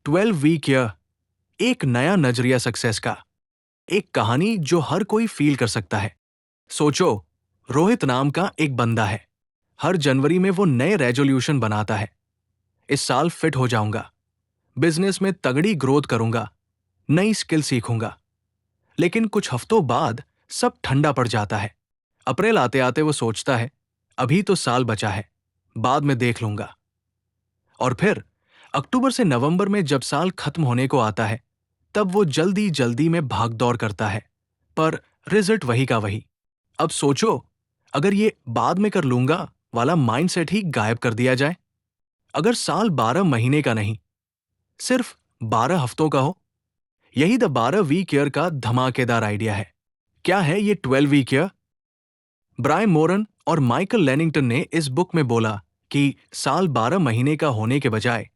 12 week year, एक नया नजरिया सक्सेस का। एक कहानी जो हर कोई फील कर सकता है। सोचो, रोहित नाम का एक बंदा है। हर जनवरी में वो नए रेजोल्यूशन बनाता है। इस साल फिट हो जाऊंगा, बिजनेस में तगड़ी ग्रोथ करूंगा, नई स्किल सीखूंगा। लेकिन कुछ हफ्तों बाद सब ठंडा पड़ जाता है। अप्रैल आते आते वो सोचता है, अभी तो साल बचा है, बाद में देख लूंगा। और फिर अक्टूबर से नवंबर में जब साल खत्म होने को आता है, तब वो जल्दी जल्दी में भाग दौड़ करता है, पर रिजल्ट वही का वही। अब सोचो, अगर ये बाद में कर लूंगा वाला माइंडसेट ही गायब कर दिया जाए। अगर साल 12 महीने का नहीं, सिर्फ 12 हफ्तों का हो। यही द 12 वीक ईयर का धमाकेदार आइडिया है। क्या है ये 12 वीक ईयर? ब्रायन मोरन और माइकल लेनिंगटन ने इस बुक में बोला कि साल 12 महीने का होने के बजाय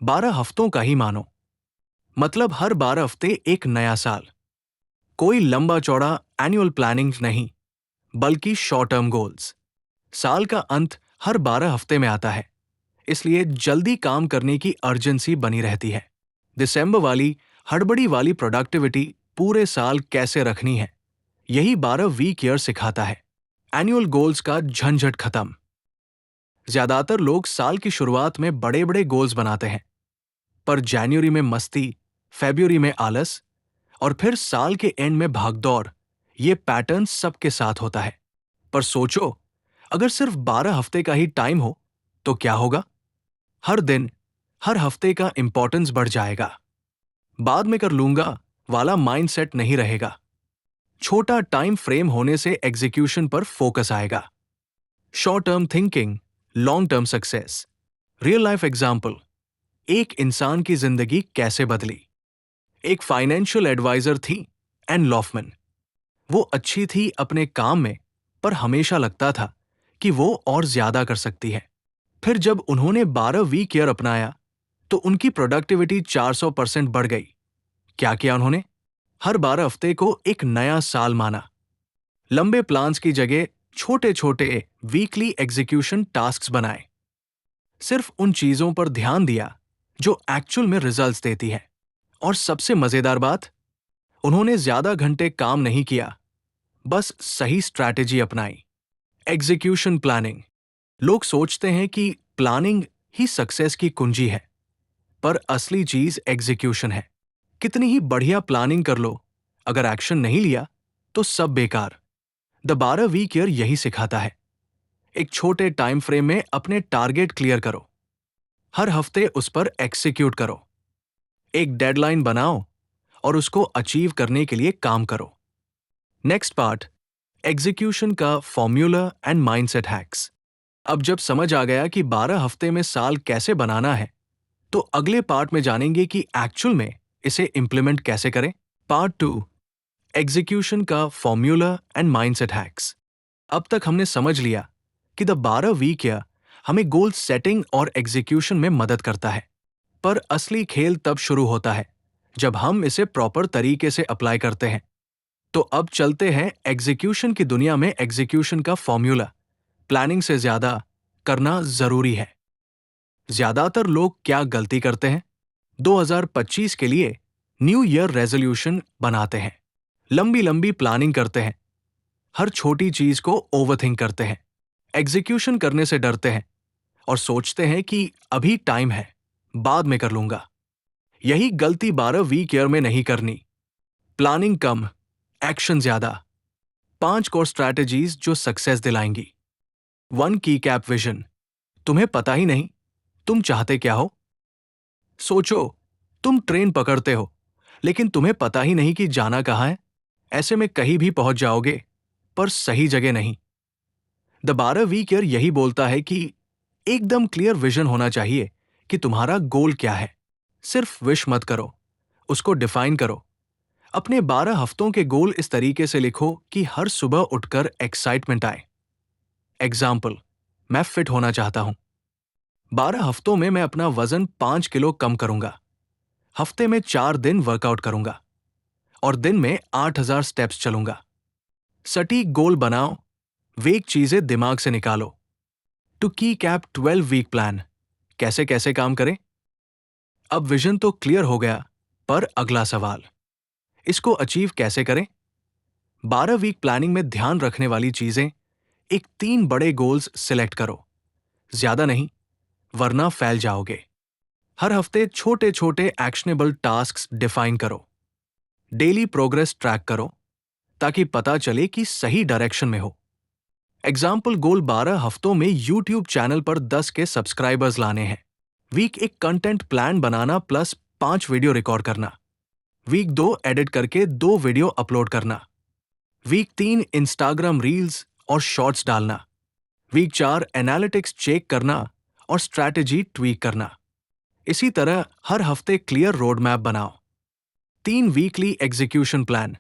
12 हफ्तों का ही मानो। मतलब हर 12 हफ्ते एक नया साल। कोई लंबा चौड़ा एनुअल प्लानिंग नहीं, बल्कि शॉर्ट टर्म गोल्स। साल का अंत हर 12 हफ्ते में आता है, इसलिए जल्दी काम करने की अर्जेंसी बनी रहती है। दिसंबर वाली हड़बड़ी वाली प्रोडक्टिविटी पूरे साल कैसे रखनी है, यही 12 वीक ईयर सिखाता है। एनुअल गोल्स का झंझट खत्म। ज्यादातर लोग साल की शुरुआत में बड़े बड़े गोल्स बनाते हैं, पर जनवरी में मस्ती, फरवरी में आलस और फिर साल के एंड में भागदौड़, ये पैटर्न सबके साथ होता है। पर सोचो, अगर सिर्फ 12 हफ्ते का ही टाइम हो तो क्या होगा? हर दिन, हर हफ्ते का इंपॉर्टेंस बढ़ जाएगा। बाद में कर लूंगा वाला माइंडसेट नहीं रहेगा। छोटा टाइम फ्रेम होने से एग्जीक्यूशन पर फोकस आएगा। Short term thinking, long term success. Real life example. एक इंसान की जिंदगी कैसे बदली। एक फाइनेंशियल एडवाइजर थी, एन लॉफमैन। वो अच्छी थी अपने काम में, पर हमेशा लगता था कि वो और ज्यादा कर सकती है। फिर जब उन्होंने 12 वीक ईयर अपनाया, तो उनकी प्रोडक्टिविटी 400% बढ़ गई। क्या किया उन्होंने? हर 12 हफ्ते को एक नया साल माना। लंबे प्लान्स की जगह छोटे छोटे वीकली एग्जीक्यूशन टास्क्स बनाए। सिर्फ उन चीजों पर ध्यान दिया जो एक्चुअल में रिजल्ट्स देती है। और सबसे मजेदार बात, उन्होंने ज्यादा घंटे काम नहीं किया, बस सही स्ट्रैटेजी अपनाई। Execution planning. लोग सोचते हैं कि प्लानिंग ही सक्सेस की कुंजी है, पर असली चीज एग्जीक्यूशन है। कितनी ही बढ़िया प्लानिंग कर लो, अगर एक्शन नहीं लिया तो सब बेकार। द 12 वीक ईयर यही सिखाता है। एक छोटे टाइम फ्रेम में अपने टारगेट क्लियर करो, हर हफ्ते उस पर एक्सिक्यूट करो, एक डेडलाइन बनाओ और उसको अचीव करने के लिए काम करो। नेक्स्ट पार्ट, एग्जीक्यूशन का फॉर्मूला एंड माइंडसेट हैक्स। अब जब समझ आ गया कि 12 हफ्ते में साल कैसे बनाना है, तो अगले पार्ट में जानेंगे कि एक्चुअल में इसे इंप्लीमेंट कैसे करें। पार्ट 2, एग्जीक्यूशन का फॉर्मूला एंड माइंडसेट हैक्स। अब तक हमने समझ लिया कि द 12 वीक ईयर हमें गोल सेटिंग और एग्जीक्यूशन में मदद करता है, पर असली खेल तब शुरू होता है जब हम इसे प्रॉपर तरीके से अप्लाई करते हैं। तो अब चलते हैं एग्जीक्यूशन की दुनिया में। एग्जीक्यूशन का फॉर्मूला, प्लानिंग से ज्यादा करना जरूरी है। ज्यादातर लोग क्या गलती करते हैं? 2025 के लिए न्यू ईयर रेजोल्यूशन बनाते हैं, लंबी लंबी प्लानिंग करते हैं, हर छोटी चीज को ओवरथिंक करते हैं, एग्जीक्यूशन करने से डरते हैं और सोचते हैं कि अभी टाइम है, बाद में कर लूंगा। यही गलती 12 वीक ईयर में नहीं करनी। प्लानिंग कम, एक्शन ज्यादा। 5 कोर स्ट्रैटेजीज जो सक्सेस दिलाएंगी। 1 की कैप विजन। तुम्हें पता ही नहीं तुम चाहते क्या हो। सोचो, तुम ट्रेन पकड़ते हो, लेकिन तुम्हें पता ही नहीं कि जाना कहाँ है। ऐसे में कहीं भी पहुंच जाओगे, पर सही जगह नहीं। द 12 वीक ईयर यही बोलता है कि एकदम क्लियर विजन होना चाहिए कि तुम्हारा गोल क्या है। सिर्फ विश मत करो, उसको डिफाइन करो। अपने 12 हफ्तों के गोल इस तरीके से लिखो कि हर सुबह उठकर एक्साइटमेंट आए। एग्जाम्पल, मैं फिट होना चाहता हूं। 12 हफ्तों में मैं अपना वजन 5 किलो कम करूंगा। हफ्ते में 4 दिन वर्कआउट करूंगा और दिन में 8,000 स्टेप्स चलूंगा। सटीक गोल बनाओ, वेग चीजें दिमाग से निकालो। टू की कैप 12 वीक प्लान। कैसे कैसे काम करें? अब विजन तो क्लियर हो गया, पर अगला सवाल, इसको अचीव कैसे करें? 12 वीक प्लानिंग में ध्यान रखने वाली चीजें, एक 3 बड़े गोल्स सिलेक्ट करो, ज्यादा नहीं, वरना फैल जाओगे। हर हफ्ते छोटे छोटे एक्शनेबल टास्क्स डिफाइन करो। डेली प्रोग्रेस ट्रैक करो, ताकि पता चले कि सही डायरेक्शन में हो। एग्जाम्पल गोल 12 हफ्तों में यूट्यूब चैनल पर 10 के सब्सक्राइबर्स लाने हैं। वीक एक कंटेंट प्लान बनाना प्लस 5 वीडियो रिकॉर्ड करना। वीक 2 एडिट करके 2 वीडियो अपलोड करना। वीक 3 इंस्टाग्राम रील्स और शॉर्ट्स डालना। वीक 4 एनालिटिक्स चेक करना और स्ट्रैटेजी ट्वीक करना। इसी तरह हर हफ्ते क्लियर रोड मैप बनाओ। 3 वीकली एग्जीक्यूशन प्लान,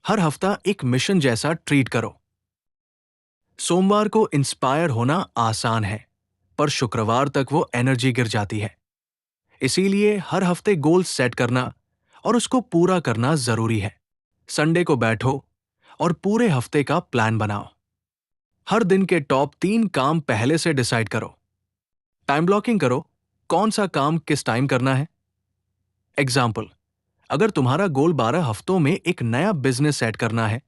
हर हफ्ता एक मिशन जैसा ट्रीट करो। सोमवार को इंस्पायर होना आसान है, पर शुक्रवार तक वो एनर्जी गिर जाती है। इसीलिए हर हफ्ते गोल सेट करना और उसको पूरा करना जरूरी है। संडे को बैठो और पूरे हफ्ते का प्लान बनाओ। हर दिन के टॉप 3 काम पहले से डिसाइड करो। टाइम ब्लॉकिंग करो, कौन सा काम किस टाइम करना है। एग्जाम्पल, अगर तुम्हारा गोल 12 हफ्तों में एक नया बिजनेस सेट करना है,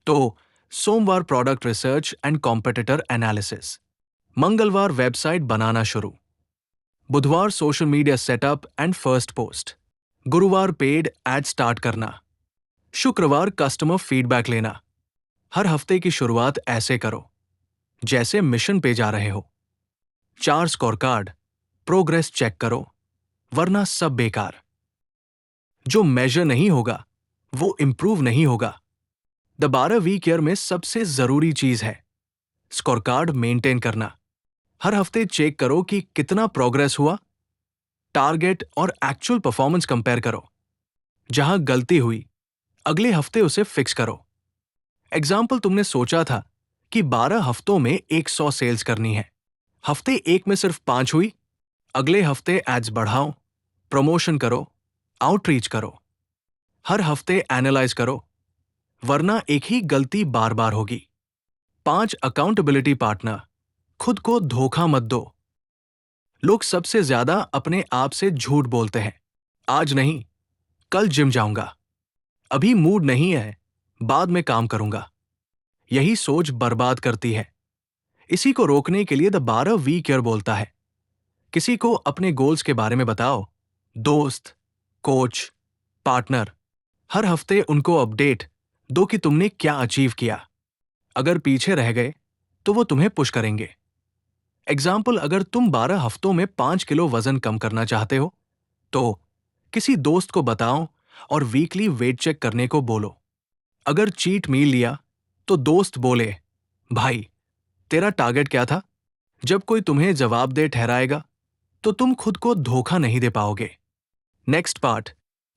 तो सोमवार product research and competitor analysis, मंगलवार वेबसाइट बनाना शुरू, बुधवार social media setup and first post, गुरुवार पेड एड स्टार्ट करना, शुक्रवार कस्टमर फीडबैक लेना। हर हफ्ते की शुरुआत ऐसे करो जैसे मिशन पे जा रहे हो। 4 स्कोर कार्ड, प्रोग्रेस चेक करो, वरना सब बेकार। जो मेजर नहीं होगा वो इंप्रूव नहीं होगा। द 12 वीक ईयर में सबसे जरूरी चीज है स्कोर कार्ड मेंटेन करना। हर हफ्ते चेक करो कि कितना प्रोग्रेस हुआ। टारगेट और एक्चुअल परफॉर्मेंस कंपेयर करो। जहां गलती हुई, अगले हफ्ते उसे फिक्स करो। एग्जाम्पल, तुमने सोचा था कि 12 हफ्तों में 100 सेल्स करनी है। हफ्ते 1 में सिर्फ 5 हुई। अगले हफ्ते एड्स बढ़ाओ, प्रमोशन करो, आउटरीच करो। हर हफ्ते एनालाइज करो, वरना एक ही गलती बार बार होगी। 5 अकाउंटेबिलिटी पार्टनर, खुद को धोखा मत दो। लोग सबसे ज्यादा अपने आप से झूठ बोलते हैं। आज नहीं, कल जिम जाऊंगा, अभी मूड नहीं है, बाद में काम करूंगा। यही सोच बर्बाद करती है। इसी को रोकने के लिए द 12 वीक ईयर बोलता है, किसी को अपने गोल्स के बारे में बताओ। दोस्त, कोच, पार्टनर, हर हफ्ते उनको अपडेट दो कि तुमने क्या अचीव किया। अगर पीछे रह गए तो वो तुम्हें पुश करेंगे। एग्जाम्पल, अगर तुम 12 हफ्तों में 5 किलो वजन कम करना चाहते हो, तो किसी दोस्त को बताओ और वीकली वेट चेक करने को बोलो। अगर चीट मील लिया तो दोस्त बोले, भाई तेरा टारगेट क्या था? जब कोई तुम्हें जवाबदेह ठहराएगा तो तुम खुद को धोखा नहीं दे पाओगे। नेक्स्ट पार्ट,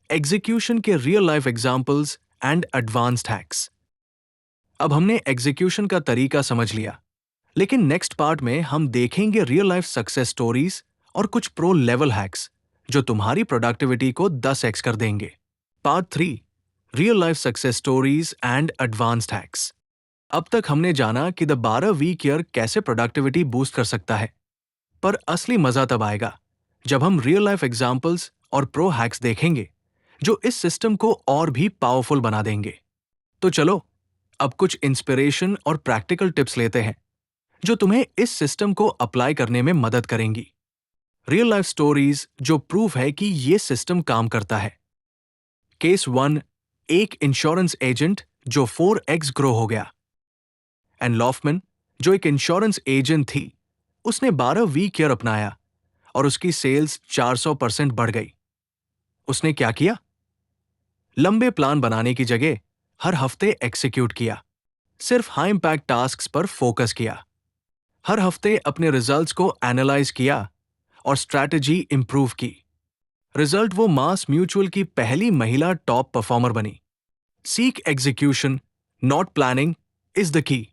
एग्जीक्यूशन के real life examples and advanced hacks. अब हमने एग्जीक्यूशन का तरीका समझ लिया, लेकिन नेक्स्ट पार्ट में हम देखेंगे रियल लाइफ सक्सेस स्टोरीज और कुछ प्रो लेवल हैक्स जो तुम्हारी प्रोडक्टिविटी को 10x कर देंगे। Part 3, real life success stories and advanced hacks. अब तक हमने जाना कि द 12 वीक ईयर कैसे प्रोडक्टिविटी बूस्ट कर सकता है, पर असली मजा तब आएगा जब हम रियल लाइफ एग्जाम्पल्स और प्रो हैक्स देखेंगे जो इस सिस्टम को और भी पावरफुल बना देंगे। तो चलो अब कुछ इंस्पिरेशन और प्रैक्टिकल टिप्स लेते हैं जो तुम्हें इस सिस्टम को अप्लाई करने में मदद करेंगी। रियल लाइफ स्टोरीज जो प्रूफ है कि ये सिस्टम काम करता है। केस 1, एक इंश्योरेंस एजेंट जो 4x ग्रो हो गया। एंड लॉफमैन, जो एक इंश्योरेंस एजेंट थी, उसने 12 वीक ईयर अपनाया और उसकी सेल्स 400% बढ़ गई। उसने क्या किया? लंबे प्लान बनाने की जगह हर हफ्ते एक्सिक्यूट किया, सिर्फ हाई इंपैक्ट टास्क्स पर फोकस किया। हर हफ्ते अपने रिजल्ट्स को एनालाइज किया और स्ट्रैटेजी इंप्रूव की। रिजल्ट, वो मास म्यूचुअल की पहली महिला टॉप परफॉर्मर बनी। Seek execution, not planning is the key.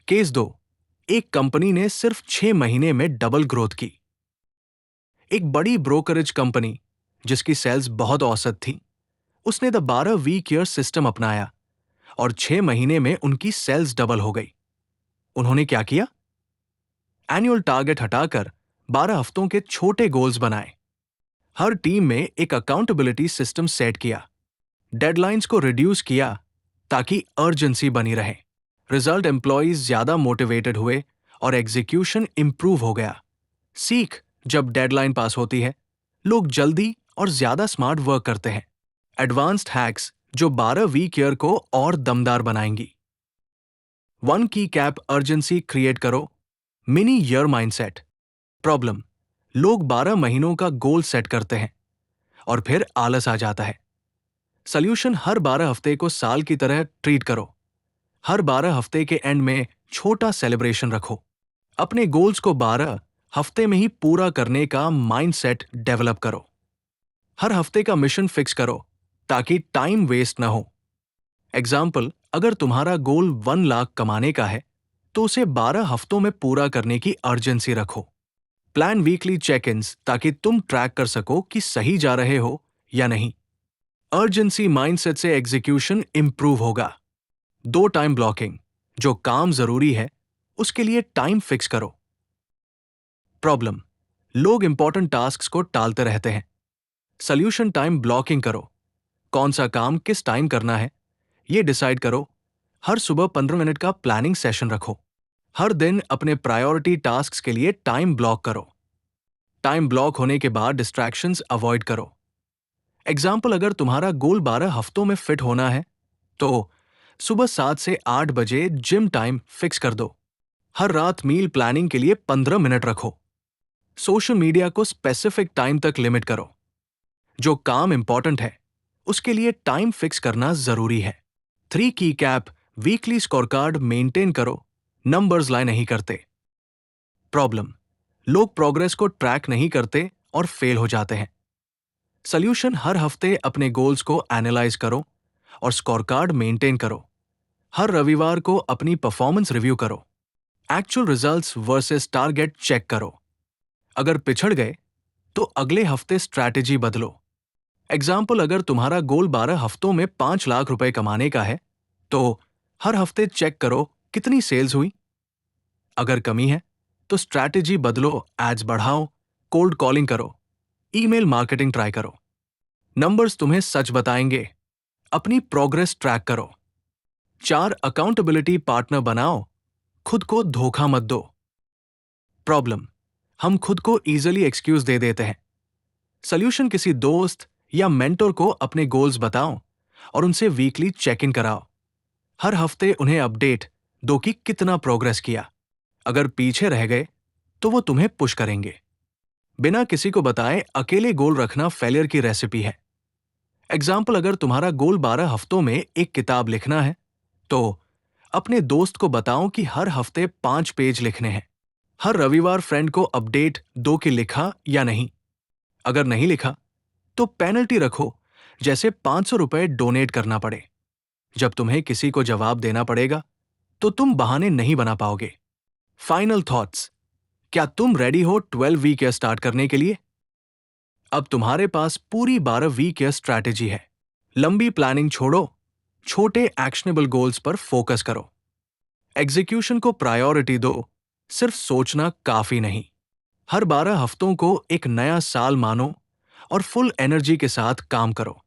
Case 2, एक कंपनी ने सिर्फ 6 महीने में डबल ग्रोथ की। एक बड़ी ब्रोकरेज कंपनी जिसकी सेल्स बहुत औसत थी, उसने द 12 वीक ईयर सिस्टम अपनाया और 6 महीने में उनकी सेल्स डबल हो गई। उन्होंने क्या किया? एनुअल टारगेट हटाकर 12 हफ्तों के छोटे गोल्स बनाए। हर टीम में एक अकाउंटेबिलिटी सिस्टम सेट किया, डेडलाइंस को रिड्यूस किया ताकि अर्जेंसी बनी रहे। रिजल्ट एम्प्लॉयज ज्यादा मोटिवेटेड हुए और एग्जीक्यूशन इंप्रूव हो गया। सीख, जब डेडलाइन पास होती है, लोग जल्दी और ज्यादा स्मार्ट वर्क करते हैं। एडवांस्ड हैक्स जो 12 वीक ईयर को और दमदार बनाएंगी। 1 की कैप अर्जेंसी क्रिएट करो। Mini year mindset. प्रॉब्लम, लोग 12 महीनों का गोल सेट करते हैं और फिर आलस आ जाता है। सॉल्यूशन, हर 12 हफ्ते को साल की तरह ट्रीट करो। हर 12 हफ्ते के एंड में छोटा सेलिब्रेशन रखो। अपने गोल्स को 12 हफ्ते में ही पूरा करने का माइंडसेट डेवलप करो। हर हफ्ते का मिशन फिक्स करो ताकि टाइम वेस्ट ना हो। एग्जाम्पल, अगर तुम्हारा गोल 1 लाख कमाने का है तो उसे 12 हफ्तों में पूरा करने की अर्जेंसी रखो। प्लान वीकली चेक इन्स ताकि तुम ट्रैक कर सको कि सही जा रहे हो या नहीं। अर्जेंसी माइंडसेट से एग्जीक्यूशन इंप्रूव होगा। 2 टाइम ब्लॉकिंग, जो काम जरूरी है उसके लिए टाइम फिक्स करो। प्रॉब्लम, लोग इंपॉर्टेंट टास्क्स को टालते रहते हैं। सॉल्यूशन, टाइम ब्लॉकिंग करो। कौन सा काम किस टाइम करना है ये डिसाइड करो। हर सुबह 15 मिनट का प्लानिंग सेशन रखो। हर दिन अपने प्रायोरिटी टास्क्स के लिए टाइम ब्लॉक करो। टाइम ब्लॉक होने के बाद डिस्ट्रैक्शंस अवॉइड करो। एग्जाम्पल, अगर तुम्हारा गोल 12 हफ्तों में फिट होना है तो सुबह 7 से 8 बजे जिम टाइम फिक्स कर दो। हर रात मील प्लानिंग के लिए 15 मिनट रखो। सोशल मीडिया को स्पेसिफिक टाइम तक लिमिट करो। जो काम इंपॉर्टेंट है उसके लिए टाइम फिक्स करना जरूरी है। 3 की कैप वीकली स्कोरकार्ड मेंटेन करो। नंबर्स लाई नहीं करते। प्रॉब्लम, लोग प्रोग्रेस को ट्रैक नहीं करते और फेल हो जाते हैं। सॉल्यूशन, हर हफ्ते अपने गोल्स को एनालाइज करो और स्कोरकार्ड मेंटेन करो। हर रविवार को अपनी परफॉर्मेंस रिव्यू करो। Actual results versus target check करो। अगर पिछड़ गए तो अगले हफ्ते स्ट्रैटेजी बदलो। एग्जाम्पल, अगर तुम्हारा गोल 12 हफ्तों में 5 लाख रुपए कमाने का है तो हर हफ्ते चेक करो कितनी सेल्स हुई। अगर कमी है तो स्ट्रैटेजी बदलो, एड्स बढ़ाओ, कोल्ड कॉलिंग करो, ईमेल मार्केटिंग ट्राई करो। नंबर्स तुम्हें सच बताएंगे। अपनी प्रोग्रेस ट्रैक करो। 4 अकाउंटेबिलिटी पार्टनर बनाओ। खुद को धोखा मत दो। प्रॉब्लम, हम खुद को इजीली एक्सक्यूज दे देते हैं। सॉल्यूशन, किसी दोस्त या मेंटर को अपने गोल्स बताओ और उनसे वीकली चेक इन कराओ। हर हफ्ते उन्हें अपडेट दो कि कितना प्रोग्रेस किया। अगर पीछे रह गए तो वो तुम्हें पुश करेंगे। बिना किसी को बताए अकेले गोल रखना फेलियर की रेसिपी है। एग्जाम्पल, अगर तुम्हारा गोल 12 हफ्तों में एक किताब लिखना है तो अपने दोस्त को बताओ कि हर हफ्ते 5 पेज लिखने हैं। हर रविवार फ्रेंड को अपडेट दो कि लिखा या नहीं। अगर नहीं लिखा तो पेनल्टी रखो, जैसे 500 रुपए डोनेट करना पड़े। जब तुम्हें किसी को जवाब देना पड़ेगा तो तुम बहाने नहीं बना पाओगे। फाइनल थॉट्स, क्या तुम रेडी हो 12 वीक ईयर स्टार्ट करने के लिए? अब तुम्हारे पास पूरी 12 वीक ईयर स्ट्रैटेजी है। लंबी प्लानिंग छोड़ो, छोटे एक्शनेबल गोल्स पर फोकस करो। एग्जीक्यूशन को प्रायोरिटी दो, सिर्फ सोचना काफी नहीं। हर 12 हफ्तों को एक नया साल मानो और फुल एनर्जी के साथ काम करो।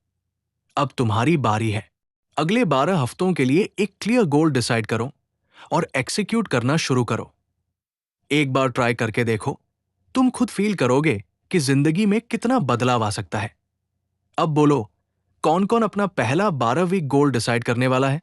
अब तुम्हारी बारी है। अगले 12 हफ्तों के लिए एक क्लियर गोल डिसाइड करो और एक्सिक्यूट करना शुरू करो। एक बार ट्राई करके देखो, तुम खुद फील करोगे कि जिंदगी में कितना बदलाव आ सकता है। अब बोलो, कौन कौन अपना पहला 12 वीक गोल डिसाइड करने वाला है?